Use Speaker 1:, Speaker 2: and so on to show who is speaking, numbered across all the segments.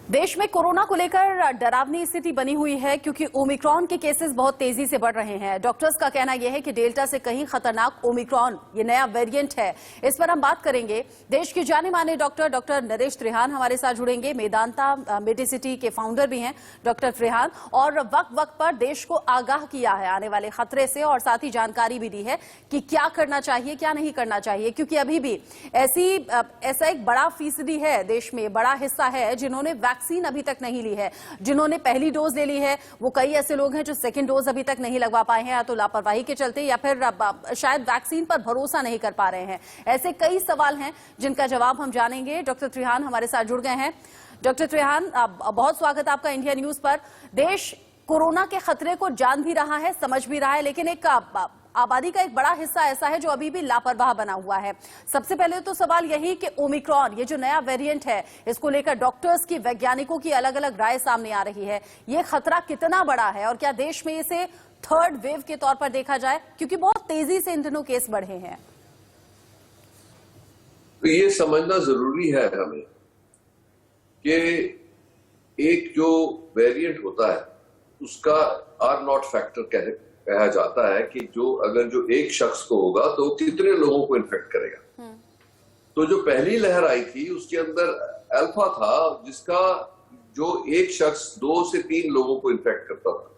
Speaker 1: देश में कोरोना को लेकर डरावनी स्थिति बनी हुई है क्योंकि ओमिक्रॉन के केसेस बहुत तेजी से बढ़ रहे हैं। डॉक्टर्स का कहना यह है कि डेल्टा से कहीं खतरनाक ओमिक्रॉन ये नया वेरिएंट है। इस पर हम बात करेंगे। देश के जाने माने डॉक्टर नरेश त्रिहान हमारे साथ जुड़ेंगे। मेदांता मेडिसिटी के फाउंडर भी हैं डॉक्टर त्रिहान, और वक्त वक्त पर देश को आगाह किया है आने वाले खतरे से, और साथ ही जानकारी भी दी है कि क्या करना चाहिए क्या नहीं करना चाहिए, क्योंकि अभी भी ऐसा एक बड़ा फीसदी है देश में, बड़ा हिस्सा है जिन्होंने वैक्सीन अभी तक नहीं ली है। जिन्होंने पहली डोज ले ली है वो कई ऐसे लोग हैं जो सेकंड डोज अभी तक नहीं लगवा पाए हैं, या तो लापरवाही के चलते या फिर शायद वैक्सीन पर भरोसा नहीं कर पा रहे हैं। ऐसे कई सवाल हैं जिनका जवाब हम जानेंगे। डॉक्टर त्रिहान हमारे साथ जुड़ गए हैं। डॉक्टर त्रिहान, बहुत स्वागत आपका इंडिया न्यूज पर। देश कोरोना के खतरे को जान भी रहा है, समझ भी रहा है, लेकिन एक आबादी का एक बड़ा हिस्सा ऐसा है जो अभी भी लापरवाह बना हुआ है। सबसे पहले तो सवाल यही कि ओमिक्रॉन ये जो नया वेरिएंट है, इसको लेकर डॉक्टर्स की, वैज्ञानिकों की अलग अलग राय सामने आ रही है। ये खतरा कितना बड़ा है और क्या देश में इसे थर्ड वेव के तौर पर देखा जाए, क्योंकि बहुत तेजी से इन दिनों केस बढ़े हैं?
Speaker 2: तो ये समझना जरूरी है हमें कि एक जो वेरिएंट होता है उसका आर नॉट फैक्टर कहा जाता है कि अगर जो एक शख्स को होगा तो कितने लोगों को इन्फेक्ट करेगा। तो जो पहली लहर आई थी उसके अंदर अल्फा था, जिसका जो एक शख्स 2 से 3 लोगों को इन्फेक्ट करता था।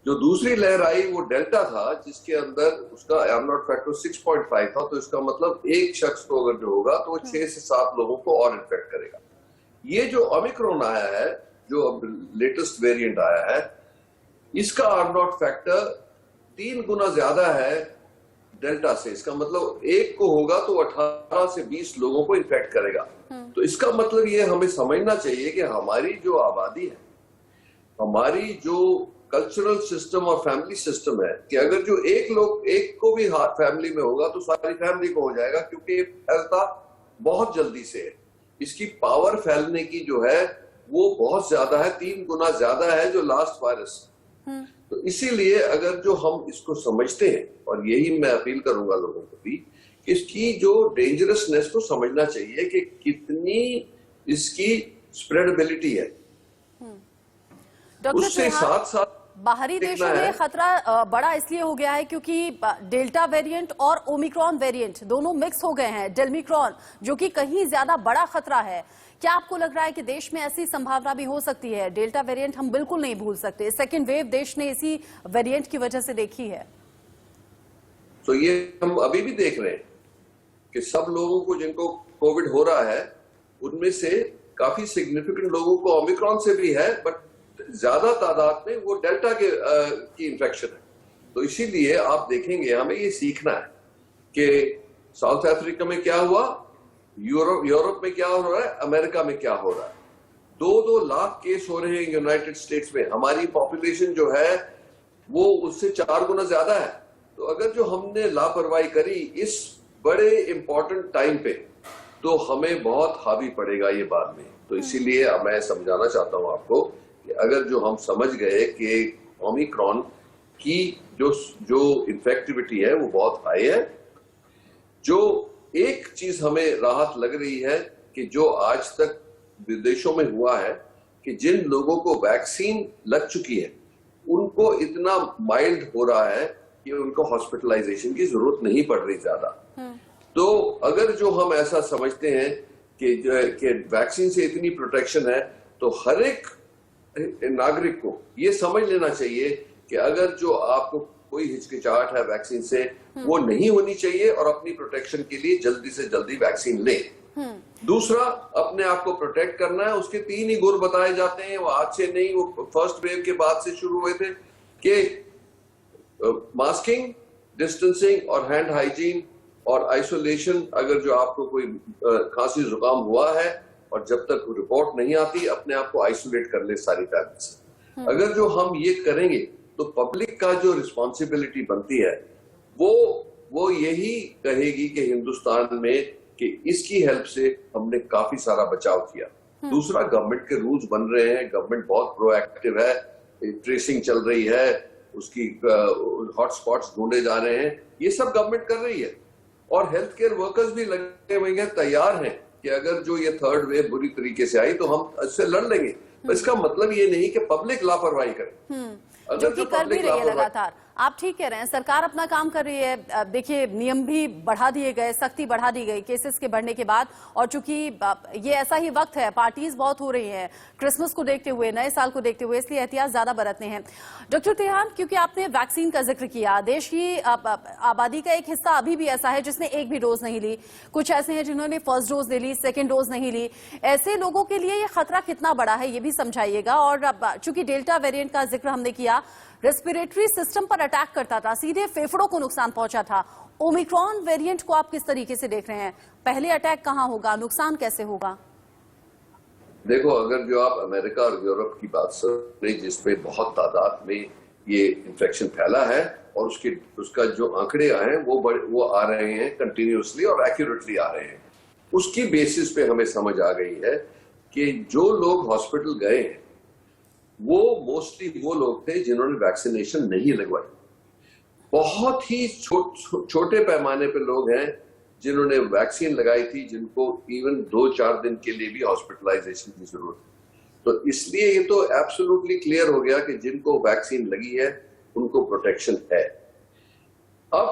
Speaker 2: जो दूसरी लहर आई वो डेल्टा था, जिसके अंदर उसका आर नॉट फैक्टर 6.5 था। तो इसका मतलब एक शख्स को अगर जो होगा तो वो 6 से 7 लोगों को और इन्फेक्ट करेगा। ये जो ओमिक्रॉन आया है, जो अब लेटेस्ट वेरिएंट आया है, इसका आर नॉट फैक्टर 3 गुना ज्यादा है डेल्टा से। इसका मतलब एक को होगा तो 18 से 20 लोगों को इन्फेक्ट करेगा। तो इसका मतलब ये हमें समझना चाहिए कि हमारी जो आबादी है, हमारी जो कल्चरल सिस्टम और फैमिली सिस्टम है, कि अगर जो एक को भी फैमिली में होगा तो सारी फैमिली को हो जाएगा, क्योंकि फैलता बहुत जल्दी से है। इसकी पावर फैलने की जो है वो बहुत ज्यादा है, 3 गुना ज्यादा है जो लास्ट वायरस। तो इसीलिए अगर जो हम इसको समझते हैं, और यही मैं अपील करूंगा लोगों को भी, इसकी जो डेंजरसनेस को समझना चाहिए कि कितनी इसकी स्प्रेडेबिलिटी है। उससे साथ साथ
Speaker 1: बाहरी देशों में खतरा बड़ा इसलिए हो गया है क्योंकि डेल्टा वेरिएंट और ओमिक्रॉन वेरिएंट दोनों मिक्स हो गए हैं, डेल्मिक्रॉन, जो कि कहीं ज्यादा बड़ा खतरा है। क्या आपको लग रहा है कि देश में ऐसी संभावना भी हो सकती है? डेल्टा वेरिएंट हम बिल्कुल नहीं भूल सकते, सेकेंड वेव देश ने इसी वेरिएंट की वजह से देखी है।
Speaker 2: तो ये हम अभी भी देख रहे हैं कि सब लोगों को जिनको कोविड हो रहा है उनमें से काफी सिग्निफिकेंट लोगों को ओमिक्रॉन से भी है, बट ज्यादा तादाद में वो डेल्टा की इंफेक्शन है। तो इसीलिए आप देखेंगे हमें ये सीखना है कि साउथ अफ्रीका में क्या हुआ, यूरोप में क्या हो रहा है, अमेरिका में क्या हो रहा है। 2-2 लाख केस हो रहे हैं यूनाइटेड स्टेट्स में। हमारी पॉपुलेशन जो है वो उससे 4 गुना ज्यादा है। तो अगर जो हमने लापरवाही करी इस बड़े इंपॉर्टेंट टाइम पे, तो हमें बहुत हावी पड़ेगा ये बाद में। तो इसीलिए मैं समझाना चाहता हूं आपको कि अगर जो हम समझ गए कि ओमिक्रॉन की जो इन्फेक्टिविटी है वो बहुत हाई है, जो एक चीज हमें राहत लग रही है कि जो आज तक विदेशों में हुआ है कि जिन लोगों को वैक्सीन लग चुकी है उनको इतना माइल्ड हो रहा है कि उनको हॉस्पिटलाइजेशन की जरूरत नहीं पड़ रही ज्यादा। तो अगर जो हम ऐसा समझते हैं कि वैक्सीन से इतनी प्रोटेक्शन है, तो हर एक नागरिक को ये समझ लेना चाहिए कि अगर जो आपको कोई हिचकिचाहट है वैक्सीन से, वो नहीं होनी चाहिए, और अपनी प्रोटेक्शन के लिए जल्दी से जल्दी वैक्सीन ले। दूसरा, अपने आप को प्रोटेक्ट करना है। उसके 3 ही गुर बताए जाते हैं, वो आज से नहीं, वो फर्स्ट वेव के बाद से शुरू हुए थे, कि मास्किंग, डिस्टेंसिंग और हैंड हाइजीन और आइसोलेशन। अगर जो आपको कोई खांसी जुकाम हुआ है और जब तक रिपोर्ट नहीं आती, अपने आप को आइसोलेट कर ले सारी फैमिली से। अगर जो हम ये करेंगे तो पब्लिक का जो रिस्पॉन्सिबिलिटी बनती है वो यही कहेगी कि हिंदुस्तान में कि इसकी हेल्प से हमने काफी सारा बचाव किया। दूसरा, गवर्नमेंट के रूल्स बन रहे हैं, गवर्नमेंट बहुत प्रोएक्टिव है, ट्रेसिंग चल रही है, उसकी हॉटस्पॉट्स ढूंढे जा रहे हैं, ये सब गवर्नमेंट कर रही है। और हेल्थ केयर वर्कर्स भी लगे हुए हैं, तैयार हैं कि अगर जो ये थर्ड वेव बुरी तरीके से आई तो हम इससे लड़ लेंगे। तो इसका मतलब ये नहीं कि पब्लिक लापरवाही करे।
Speaker 1: जो कि कर भी रही है लगातार। आप ठीक कह रहे हैं, सरकार अपना काम कर रही है। देखिए, नियम भी बढ़ा दिए गए, सख्ती बढ़ा दी गई केसेस के बढ़ने के बाद। और चूंकि ये ऐसा ही वक्त है, पार्टीज बहुत हो रही हैं, क्रिसमस को देखते हुए, नए साल को देखते हुए, इसलिए एहतियात ज्यादा बरतने हैं। डॉक्टर त्रेहान, क्योंकि आपने वैक्सीन का जिक्र किया, देश की आबादी का एक हिस्सा अभी भी ऐसा है जिसने एक भी डोज नहीं ली, कुछ ऐसे हैं जिन्होंने फर्स्ट डोज ले ली, सेकेंड डोज नहीं ली। ऐसे लोगों के लिए ये खतरा कितना बड़ा है, ये भी समझाइएगा। और चूंकि डेल्टा वेरिएंट का जिक्र हमने किया, रेस्पिरेटरी सिस्टम पर अटैक करता था, सीधे फेफड़ों को नुकसान पहुंचा था। ओमिक्रॉन वेरिएंट को आप किस तरीके से देख रहे हैं? पहले अटैक कहां होगा, नुकसान कैसे होगा?
Speaker 2: देखो, अगर जो आप अमेरिका और यूरोप की बात सुन रहे, जिसमें बहुत तादाद में ये इन्फेक्शन फैला है और उसका जो आंकड़े आए हैं वो आ रहे हैं कंटिन्यूसली और एक्यूरेटली आ रहे हैं, उसकी बेसिस पे हमें समझ आ गई है कि जो लोग हॉस्पिटल गए हैं वो मोस्टली वो लोग थे जिन्होंने वैक्सीनेशन नहीं लगवाई। बहुत ही छोटे पैमाने पे लोग हैं जिन्होंने वैक्सीन लगाई थी, जिनको इवन 2-4 दिन के लिए भी हॉस्पिटलाइजेशन की जरूरत है। तो इसलिए ये तो एब्सोल्युटली क्लियर हो गया कि जिनको वैक्सीन लगी है उनको प्रोटेक्शन है। अब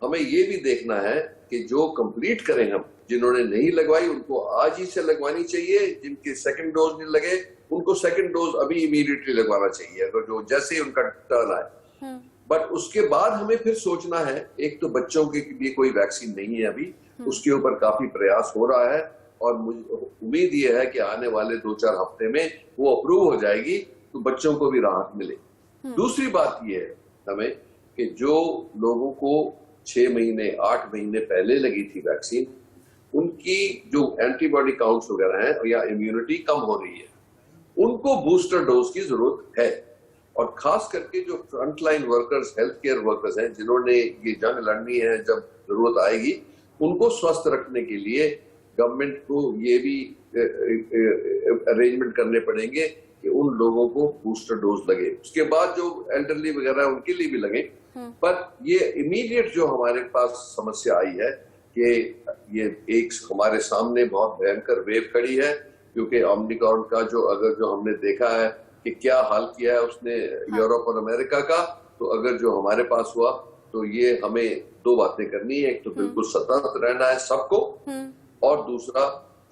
Speaker 2: हमें ये भी देखना है कि जो कंप्लीट करें हम, जिन्होंने नहीं लगवाई उनको आज ही से लगवानी चाहिए, जिनके सेकंड डोज नहीं लगे उनको सेकंड डोज अभी इमीडिएटली लगवाना चाहिए, अगर जो जैसे ही उनका टर्न आए। बट उसके बाद हमें फिर सोचना है, एक तो बच्चों के लिए कोई वैक्सीन नहीं है अभी, उसके ऊपर काफी प्रयास हो रहा है और मुझे उम्मीद ये है कि आने वाले 2-4 हफ्ते में वो अप्रूव हो जाएगी तो बच्चों को भी राहत मिले। दूसरी बात ये है हमें कि जो लोगों को 6 महीने 8 महीने पहले लगी थी वैक्सीन, उनकी जो एंटीबॉडी काउंट्स वगैरह हैं या इम्यूनिटी कम हो रही है, उनको बूस्टर डोज की जरूरत है। और खास करके जो frontline workers, health care workers हैं, जिन्होंने ये जंग लड़नी है जब जरूरत आएगी, उनको स्वस्थ रखने के लिए गवर्नमेंट को ये भी अरेंजमेंट करने पड़ेंगे कि उन लोगों को बूस्टर डोज लगे। उसके बाद जो एल्डरली वगैरह है उनके लिए भी लगे। पर ये इमीडिएट जो हमारे पास समस्या आई है कि ये एक हमारे सामने बहुत भयंकर वेव खड़ी है, क्योंकि ओमिक्रॉन का जो हमने देखा है कि क्या हाल किया है उसने यूरोप और अमेरिका का, तो अगर जो हमारे पास हुआ तो ये हमें 2 बातें करनी है। एक तो बिल्कुल सतर्क रहना है सबको, और दूसरा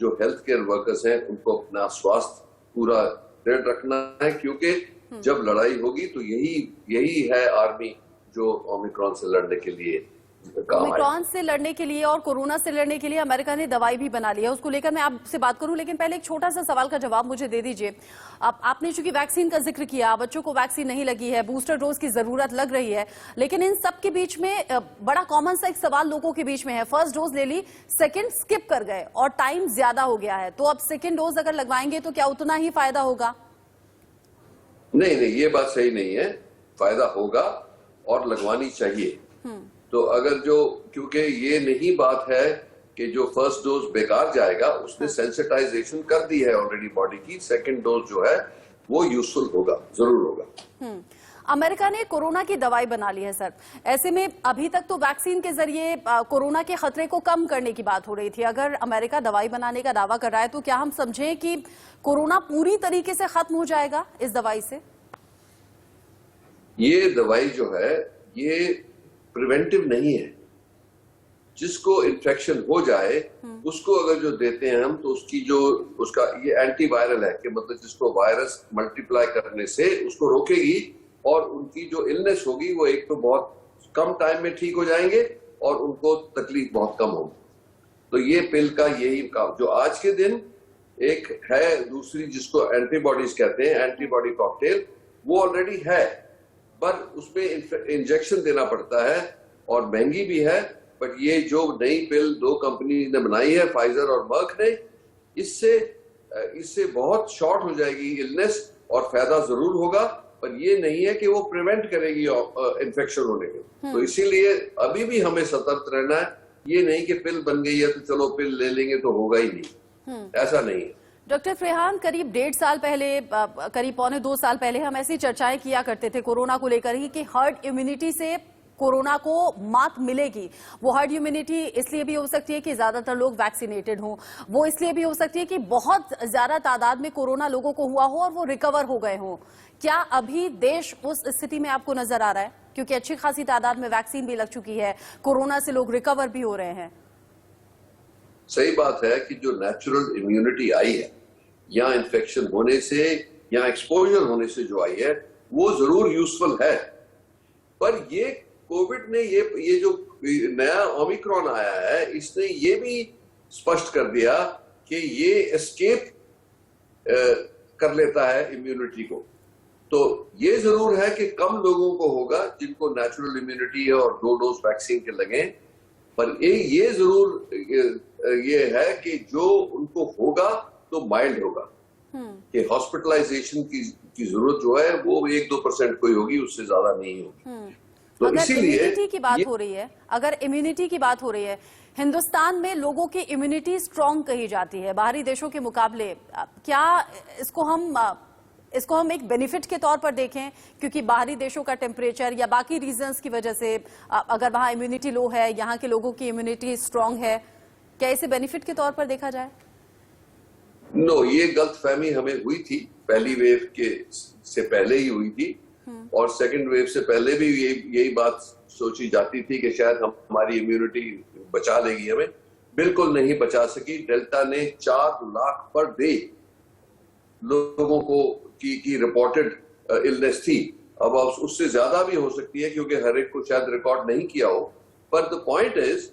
Speaker 2: जो हेल्थ केयर वर्कर्स हैं उनको अपना स्वास्थ्य पूरा दृढ़ रखना है, क्योंकि जब लड़ाई होगी तो यही है आर्मी जो ओमिक्रॉन से लड़ने के लिए
Speaker 1: ओमिक्रॉन से लड़ने के लिए और कोरोना से लड़ने के लिए अमेरिका ने दवाई भी बना ली है, उसको लेकर मैं आपसे बात करूं, लेकिन पहले एक छोटा सा सवाल का जवाब मुझे दे दीजिए। आपने चूंकि वैक्सीन का जिक्र किया, बच्चों को वैक्सीन नहीं लगी है, बूस्टर डोज की जरूरत लग रही है, लेकिन इन सब के बीच में बड़ा कॉमन सा एक सवाल लोगों के बीच में है, फर्स्ट डोज ले ली, सेकेंड स्किप कर गए और टाइम ज्यादा हो गया है, तो अब सेकेंड डोज अगर लगवाएंगे तो क्या उतना ही फायदा होगा?
Speaker 2: नहीं, ये बात सही नहीं है। फायदा होगा और लगवानी चाहिए। तो अगर क्योंकि ये नहीं बात है कि जो फर्स्ट डोज बेकार जाएगा, उसने सेंसिटाइजेशन कर दी है ऑलरेडी बॉडी की, सेकंड डोज जो है वो यूजफुल होगा, जरूर होगा।
Speaker 1: अमेरिका ने कोरोना की दवाई बना ली है सर, ऐसे में अभी तक तो वैक्सीन के जरिए कोरोना के खतरे को कम करने की बात हो रही थी। अगर अमेरिका दवाई बनाने का दावा कर रहा है तो क्या हम समझें कि कोरोना पूरी तरीके से खत्म हो जाएगा इस दवाई से?
Speaker 2: ये दवाई जो है ये प्रिवेंटिव नहीं है। जिसको इन्फेक्शन हो जाए उसको अगर जो देते हैं हम, तो उसका ये एंटीवायरल है कि मतलब जिसको वायरस मल्टीप्लाई करने से उसको रोकेगी, और उनकी जो इलनेस होगी वो एक तो बहुत कम टाइम में ठीक हो जाएंगे और उनको तकलीफ बहुत कम होगी। तो ये पिल का यही काम जो आज के दिन एक है, दूसरी जिसको एंटीबॉडीज कहते हैं, एंटीबॉडी कॉकटेल, वो ऑलरेडी है, पर उसमें इंजेक्शन देना पड़ता है और महंगी भी है। बट ये जो नई पिल 2 कंपनी ने बनाई है, फाइजर और मर्क ने, इससे बहुत शॉर्ट हो जाएगी इलनेस और फायदा जरूर होगा, पर ये नहीं है कि वो प्रिवेंट करेगी इन्फेक्शन होने के। तो इसीलिए अभी भी हमें सतर्क रहना है। ये नहीं कि पिल बन गई है तो चलो पिल ले लेंगे तो होगा ही नहीं, ऐसा नहीं है।
Speaker 1: डॉक्टर त्रेहान, करीब 1.5 साल पहले, करीब 1.25-2 साल पहले हम ऐसी चर्चाएं किया करते थे कोरोना को लेकर ही कि हर्ड इम्यूनिटी से कोरोना को मात मिलेगी। वो हर्ड इम्यूनिटी इसलिए भी हो सकती है कि ज्यादातर लोग वैक्सीनेटेड हों, वो इसलिए भी हो सकती है कि बहुत ज्यादा तादाद में कोरोना लोगों को हुआ हो और वो रिकवर हो गए हों। क्या अभी देश उस स्थिति में आपको नजर आ रहा है? क्योंकि अच्छी खासी तादाद में वैक्सीन भी लग चुकी है, कोरोना से लोग रिकवर भी हो रहे हैं।
Speaker 2: सही बात है कि जो नेचुरल इम्यूनिटी आई है या इन्फेक्शन होने से या एक्सपोजर होने से जो आई है वो जरूर यूजफुल है, पर ये कोविड ने ये जो नया ओमिक्रॉन आया है इसने ये भी स्पष्ट कर दिया कि ये एस्केप कर लेता है इम्यूनिटी को। तो ये जरूर है कि कम लोगों को होगा जिनको नेचुरल इम्यूनिटी है और 2 डोज वैक्सीन के लगे, पर ये जरूर ये है कि जो उनको होगा तो माइल्ड होगा, कि हॉस्पिटलाइजेशन की जरूरत जो है वो 1-2% कोई होगी, उससे ज्यादा नहीं होगी। तो
Speaker 1: अगर
Speaker 2: इसीलिए
Speaker 1: इम्यूनिटी की बात हो रही है, अगर इम्यूनिटी की बात हो रही है, हिंदुस्तान में लोगों की इम्यूनिटी स्ट्रांग कही जाती है बाहरी देशों के मुकाबले। क्या इसको हम एक बेनिफिट के तौर पर देखें, क्योंकि बाहरी देशों का टेम्परेचर या बाकी रीजंस की वजह से अगर वहां इम्यूनिटी लो है, यहाँ के लोगों की इम्यूनिटी स्ट्रांग है, क्या इसे बेनिफिट के तौर पर देखा जाए?
Speaker 2: नो, ये गलतफहमी हमें हुई थी, पहली वेव के से पहले ही हुई थी और सेकंड वेव से पहले भी यही बात सोची जाती थी कि शायद हमारी इम्यूनिटी बचा लेगी हमें। बिल्कुल नहीं बचा सकी। डेल्टा ने 4 लाख पर डे लोगों को की रिपोर्टेड इलनेस थी। अब उससे ज्यादा भी हो सकती है क्योंकि हर एक को शायद रिकॉर्ड नहीं किया हो, पर द पॉइंट इज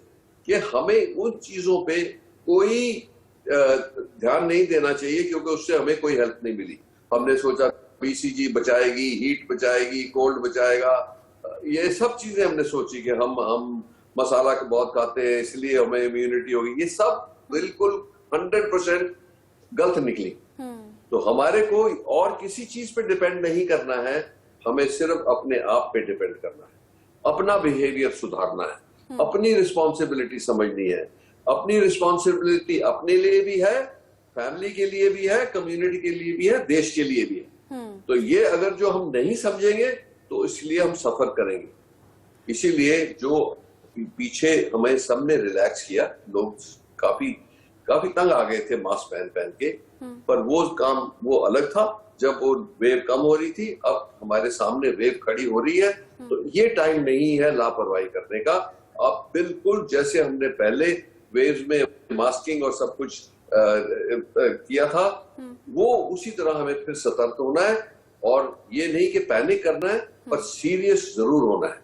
Speaker 2: कि हमें उन चीजों पे कोई ध्यान नहीं देना चाहिए क्योंकि उससे हमें कोई हेल्प नहीं मिली। हमने सोचा बीसीजी बचाएगी, हीट बचाएगी, कोल्ड बचाएगा, ये सब चीजें हमने सोची कि हम मसाला बहुत खाते हैं इसलिए हमें इम्यूनिटी होगी। ये सब बिल्कुल 100% गलत निकली। तो हमारे को और किसी चीज पे डिपेंड नहीं करना है, हमें सिर्फ अपने आप पे डिपेंड करना है, अपना बिहेवियर सुधारना है, अपनी रिस्पॉन्सिबिलिटी समझनी है। अपनी रिस्पॉन्सिबिलिटी अपने लिए भी है, फैमिली के लिए भी है, कम्युनिटी के लिए भी है, देश के लिए भी है। तो ये अगर जो हम नहीं समझेंगे तो इसलिए हम सफर करेंगे। इसीलिए जो पीछे हमें सबने रिलैक्स किया, लोग काफी तंग आ गए थे मास्क पहन के, पर वो अलग था जब वो वेव कम हो रही थी। अब हमारे सामने वेव खड़ी हो रही है, तो ये टाइम नहीं है लापरवाही करने का। अब बिल्कुल जैसे हमने पहले वेव्स में मास्किंग और सब कुछ किया था, वो उसी तरह हमें फिर सतर्क होना है और ये नहीं कि पैनिक करना है, पर सीरियस जरूर होना है।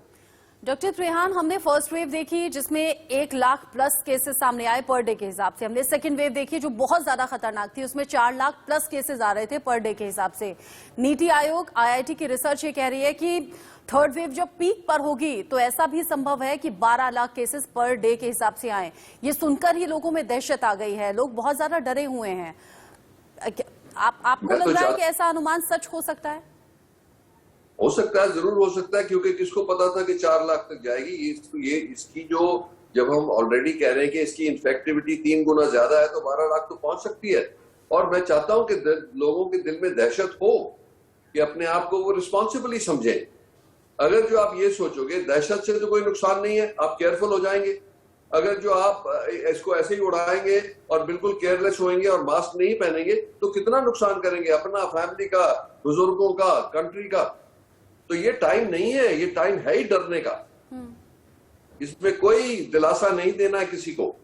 Speaker 1: डॉक्टर त्रेहान, हमने फर्स्ट वेव देखी जिसमें 1 लाख प्लस केसेस सामने आए पर डे के हिसाब से। हमने सेकंड वेव देखी जो बहुत ज्यादा खतरनाक थी, उसमें 4 लाख प्लस केसेस आ रहे थे पर डे के हिसाब से। नीति आयोग, आईआईटी की रिसर्च ये कह रही है कि थर्ड वेव जब पीक पर होगी तो ऐसा भी संभव है कि 12 लाख केसेस पर डे के हिसाब से आए। ये सुनकर ही लोगों में दहशत आ गई है, लोग बहुत ज्यादा डरे हुए हैं। आपको लग रहा है कि ऐसा अनुमान सच हो सकता है?
Speaker 2: हो सकता है, जरूर हो सकता है, क्योंकि किसको पता था कि 4 लाख तक जाएगी। इसकी जो जब हम ऑलरेडी कह रहे हैं कि इसकी इन्फेक्टिविटी 3 गुना ज्यादा है, तो 12 लाख तो पहुंच सकती है। और मैं चाहता हूं कि लोगों के दिल में दहशत हो कि अपने आप को वो रिस्पॉन्सिबली समझें। अगर जो आप ये सोचोगे दहशत से तो कोई नुकसान नहीं है, आप केयरफुल हो जाएंगे। अगर जो आप इसको ऐसे ही उड़ाएंगे और बिल्कुल केयरलेस होंगे और मास्क नहीं पहनेंगे तो कितना नुकसान करेंगे अपना, फैमिली का, बुजुर्गों का, कंट्री का। तो ये टाइम नहीं है, ये टाइम है ही डरने का। इसमें कोई दिलासा नहीं देना है किसी को।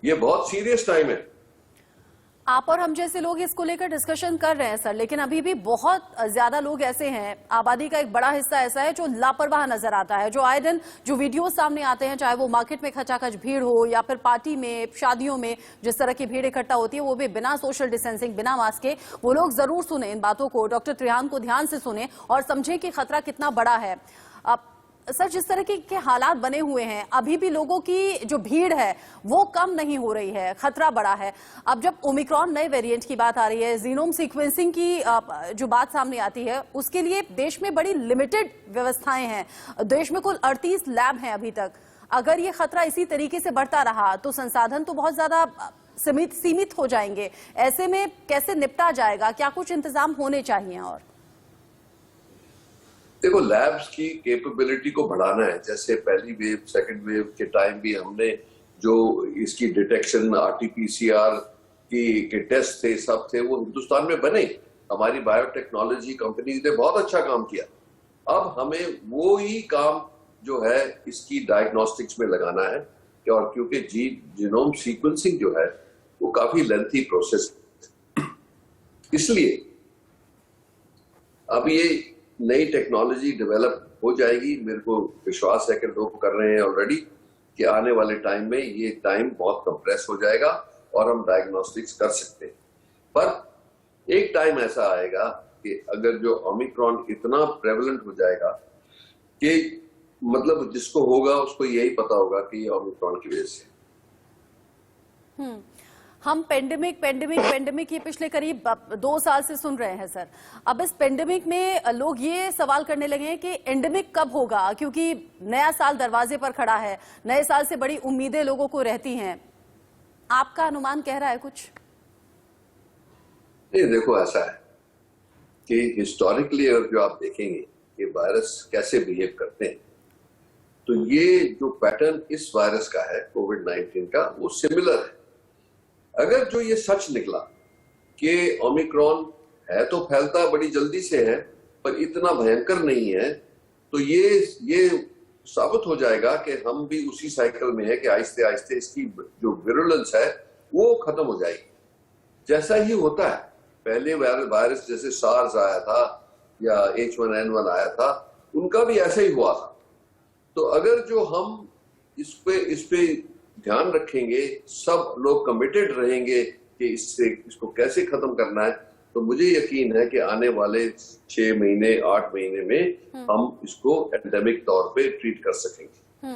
Speaker 2: ये बहुत सीरियस टाइम है।
Speaker 1: आप और हम जैसे लोग इसको लेकर डिस्कशन कर रहे हैं सर, लेकिन अभी भी बहुत ज्यादा लोग ऐसे हैं, आबादी का एक बड़ा हिस्सा ऐसा है जो लापरवाह नजर आता है, जो आए दिन जो वीडियो सामने आते हैं, चाहे वो मार्केट में खचाखच भीड़ हो या फिर पार्टी में, शादियों में जिस तरह की भीड़ इकट्ठा होती है, वो भी बिना सोशल डिस्टेंसिंग, बिना मास्क के। वो लोग जरूर सुने इन बातों को, डॉक्टर त्रेहान को ध्यान से सुने और समझे कि खतरा कितना बड़ा है। सर, जिस तरह के हालात बने हुए हैं, अभी भी लोगों की जो भीड़ है वो कम नहीं हो रही है, खतरा बड़ा है। अब जब ओमिक्रॉन नए वेरिएंट की बात आ रही है, जीनोम सीक्वेंसिंग की जो बात सामने आती है, उसके लिए देश में बड़ी लिमिटेड व्यवस्थाएं हैं। देश में कुल 38 लैब हैं अभी तक। अगर ये खतरा इसी तरीके से बढ़ता रहा तो संसाधन तो बहुत ज्यादा सीमित हो जाएंगे। ऐसे में कैसे निपटा जाएगा? क्या कुछ इंतजाम होने चाहिए? और
Speaker 2: देखो, लैब्स की कैपेबिलिटी को बढ़ाना है। जैसे पहली वेव, सेकंड वेव के टाइम भी हमने जो इसकी डिटेक्शन, आरटीपीसीआर के टेस्ट थे, सब थे, वो हिंदुस्तान में बने। हमारी बायोटेक्नोलॉजी कंपनीज ने बहुत अच्छा काम किया। अब हमें वो ही काम जो है इसकी डायग्नोस्टिक्स में लगाना है, और क्योंकि जीनोम सीक्वेंसिंग जो है वो काफी लेंथी प्रोसेस, इसलिए अब ये नई टेक्नोलॉजी डेवलप हो जाएगी। मेरे को विश्वास है कि लोग कर रहे हैं ऑलरेडी, कि आने वाले टाइम में ये टाइम बहुत कंप्रेस हो जाएगा और हम डायग्नोस्टिक्स कर सकते हैं। पर एक टाइम ऐसा आएगा कि अगर जो ओमिक्रॉन इतना प्रेवलेंट हो जाएगा कि मतलब जिसको होगा उसको यही पता होगा कि ये ओमिक्रॉन की वजह से।
Speaker 1: हम पेंडेमिक ये पिछले करीब 2 साल से सुन रहे हैं सर। अब इस पेंडेमिक में लोग ये सवाल करने लगे हैं कि एंडेमिक कब होगा, क्योंकि नया साल दरवाजे पर खड़ा है, नए साल से बड़ी उम्मीदें लोगों को रहती हैं। आपका अनुमान कह रहा है कुछ?
Speaker 2: नहीं, देखो, ऐसा है कि हिस्टोरिकली अगर जो आप देखेंगे कि वायरस कैसे बिहेव करते हैं, तो ये जो पैटर्न इस वायरस का है कोविड-19 का, वो सिमिलर है। अगर जो ये सच निकला कि ओमिक्रॉन है तो फैलता बड़ी जल्दी से है पर इतना भयंकर नहीं है, तो ये साबित हो जाएगा कि हम भी उसी साइकिल में है कि आहिस्ते आहिस्ते इसकी जो विरुलेंस है वो खत्म हो जाएगी। जैसा ही होता है, पहले वायरस जैसे सार्स आया था या H1N1 आया था, उनका भी ऐसा ही हुआ था। तो अगर जो हम इस पे ध्यान रखेंगे, सब लोग कमिटेड रहेंगे कि इसको कैसे खत्म करना है, तो मुझे यकीन है कि आने वाले 6 महीने 8 महीने में हम इसको एंडेमिक तौर पे ट्रीट कर सकेंगे।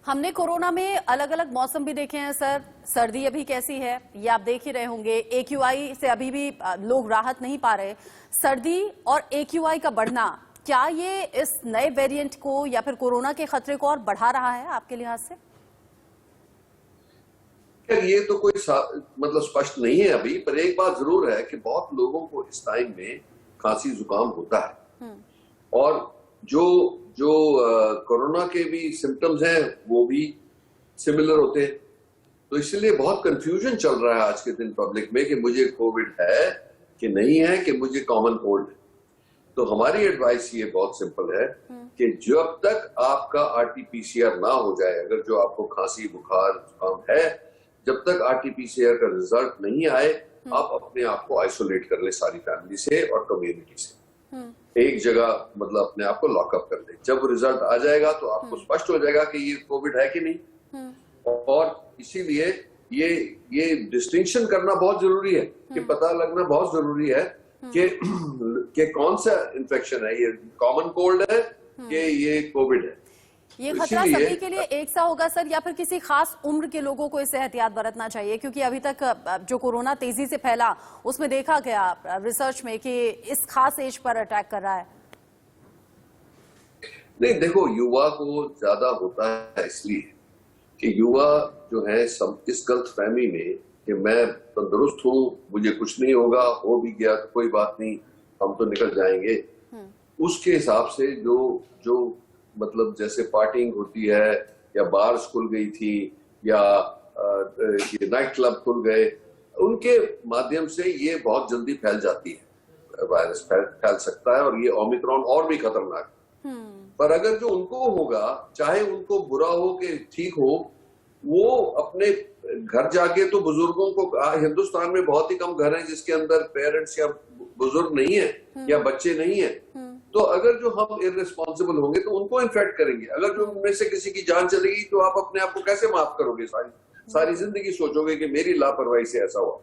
Speaker 1: हमने कोरोना में अलग अलग मौसम भी देखे हैं सर। सर्दी अभी कैसी है ये आप देख ही रहे होंगे। AQI से अभी भी लोग राहत नहीं पा रहे। सर्दी और AQI का बढ़ना, क्या ये इस नए वेरिएंट को या फिर कोरोना के खतरे को और बढ़ा रहा है आपके लिहाज से?
Speaker 2: ये तो कोई मतलब स्पष्ट नहीं है अभी, पर एक बात जरूर है कि बहुत लोगों को इस टाइम में खांसी जुकाम होता है, और जो कोरोना के भी सिम्टम्स हैं वो भी सिमिलर होते हैं। तो इसलिए बहुत कंफ्यूजन चल रहा है आज के दिन पब्लिक में कि मुझे कोविड है कि नहीं है, कि मुझे कॉमन कोल्ड है। तो हमारी एडवाइस ये बहुत सिंपल है कि जब तक आपका RT-PCR ना हो जाए, अगर जो आपको खांसी बुखार जुकाम है, जब तक RT-PCR का रिजल्ट नहीं आए, आप अपने आप को आइसोलेट कर ले सारी फैमिली से और कम्युनिटी से। एक जगह मतलब अपने आप को लॉकअप कर ले। जब रिजल्ट आ जाएगा तो आपको स्पष्ट हो जाएगा कि ये कोविड है कि नहीं। और इसीलिए ये डिस्टिंक्शन करना बहुत जरूरी है, कि पता लगना बहुत जरूरी है कि कौन सा इन्फेक्शन है, ये कॉमन कोल्ड है कि ये कोविड है।
Speaker 1: ये खतरा सभी के लिए एक सा होगा सर, या फिर किसी खास उम्र के लोगों को इससे एहतियात बरतना चाहिए? क्योंकि अभी तक जो कोरोना तेजी से फैला उसमें देखा गया रिसर्च में कि इस खास एज पर अटैक कर रहा है।
Speaker 2: नहीं, देखो, युवा को ज्यादा होता है इसलिए कि युवा जो है सब इस गलतफहमी में कि मैं तंदुरुस्त हूँ, मुझे कुछ नहीं होगा, हो भी गया तो कोई बात नहीं, हम तो निकल जाएंगे। उसके हिसाब से जो मतलब जैसे पार्टिंग होती है, या बार्स खुल गई थी, या ये नाइट क्लब खुल गए, उनके माध्यम से ये बहुत जल्दी फैल जाती है, वायरस फैल सकता है, और ये ओमिक्रॉन और भी खतरनाक। पर अगर जो उनको होगा, चाहे उनको बुरा हो कि ठीक हो, वो अपने घर जाके, तो बुजुर्गों को, हिंदुस्तान में बहुत ही कम घर हैं जिसके अंदर पेरेंट्स या बुजुर्ग नहीं है या बच्चे नहीं है, तो अगर जो हम इररिस्पॉन्सिबल होंगे तो उनको इन्फेक्ट करेंगे। अगर जो उनमें से किसी की जान चलेगी तो आप अपने आप को कैसे माफ करोगे? सारी जिंदगी सोचोगे कि मेरी लापरवाही से ऐसा हुआ।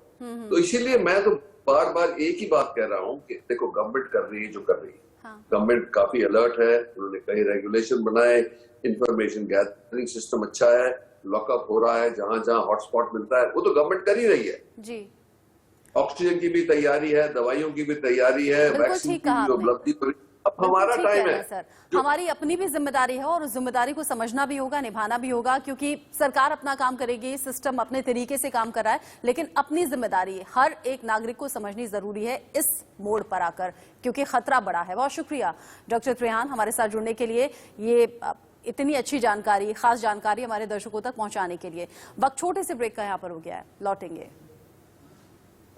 Speaker 2: तो इसीलिए मैं तो बार बार एक ही बात कह रहा हूँ कि देखो, गवर्नमेंट कर रही है जो कर रही है। गवर्नमेंट काफी अलर्ट है, उन्होंने कई रेगुलेशन बनाए, इंफॉर्मेशन गैदरिंग सिस्टम अच्छा है, लॉकअप हो रहा है, जहां जहां हॉटस्पॉट मिलता है वो तो गवर्नमेंट कर ही रही है जी। ऑक्सीजन की भी तैयारी है, दवाइयों की भी तैयारी है, वैक्सीन की भी उपलब्धि, अब हमारा
Speaker 1: ठीक
Speaker 2: टाइम
Speaker 1: कह रहे
Speaker 2: है
Speaker 1: हैं सर, हमारी अपनी भी जिम्मेदारी है और उस जिम्मेदारी को समझना भी होगा, निभाना भी होगा, क्योंकि सरकार अपना काम करेगी, सिस्टम अपने तरीके से काम कर रहा है, लेकिन अपनी जिम्मेदारी हर एक नागरिक को समझनी जरूरी है इस मोड़ पर आकर, क्योंकि खतरा बड़ा है। बहुत शुक्रिया डॉक्टर त्रेहान हमारे साथ जुड़ने के लिए, ये इतनी अच्छी जानकारी, खास जानकारी हमारे दर्शकों तक पहुंचाने के लिए। वक्त छोटे से ब्रेक का यहाँ पर हो गया है, लौटेंगे।